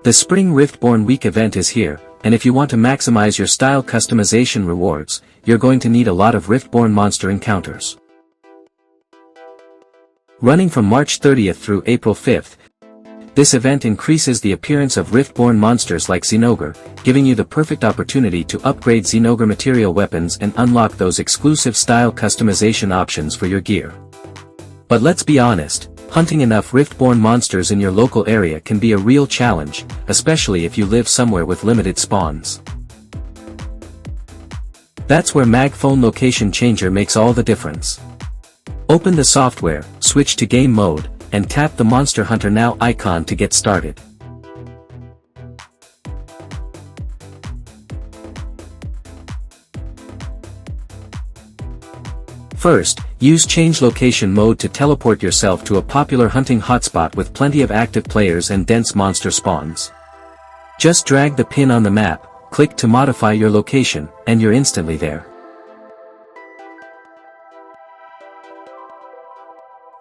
The Spring Riftborne Week event is here, and if you want to maximize your style customization rewards, you're going to need a lot of Riftborne monster encounters. Running from March 30th through April 5th, this event increases the appearance of Riftborne monsters like Zinogre, giving you the perfect opportunity to upgrade Zinogre material weapons and unlock those exclusive style customization options for your gear. But let's be honest, hunting enough Riftborne monsters in your local area can be a real challenge, especially if you live somewhere with limited spawns. That's where MagFone Location Changer makes all the difference. Open the software, switch to Game Mode, and tap the Monster Hunter Now icon to get started. First, use Change Location Mode to teleport yourself to a popular hunting hotspot with plenty of active players and dense monster spawns. Just drag the pin on the map, click to modify your location, and you're instantly there.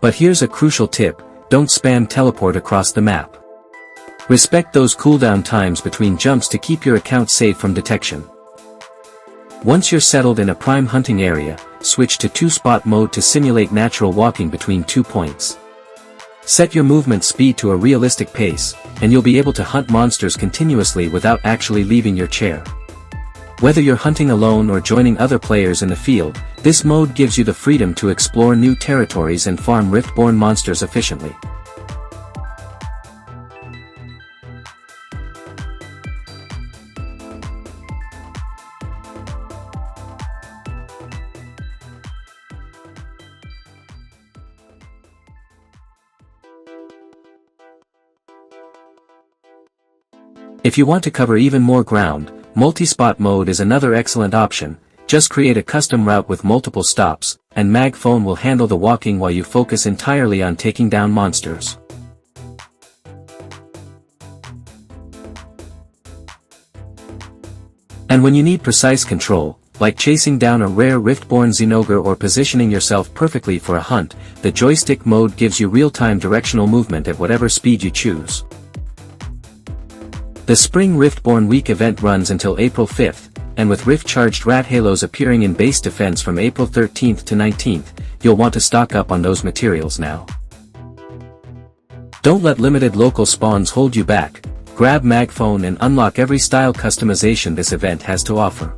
But here's a crucial tip, don't spam teleport across the map. Respect those cooldown times between jumps to keep your account safe from detection. Once you're settled in a prime hunting area, switch to 2-spot mode to simulate natural walking between 2 points. Set your movement speed to a realistic pace, and you'll be able to hunt monsters continuously without actually leaving your chair. Whether you're hunting alone or joining other players in the field, this mode gives you the freedom to explore new territories and farm Riftborne monsters efficiently. If you want to cover even more ground, multi-spot mode is another excellent option. Just create a custom route with multiple stops, and MagFone will handle the walking while you focus entirely on taking down monsters. And when you need precise control, like chasing down a rare Riftborne Zinogre or positioning yourself perfectly for a hunt, the joystick mode gives you real-time directional movement at whatever speed you choose. The Spring Riftborne Week event runs until April 5th, and with Rift-charged Rat Halos appearing in base defense from April 13th to 19th, you'll want to stock up on those materials now. Don't let limited local spawns hold you back. Grab MagFone and unlock every style customization this event has to offer.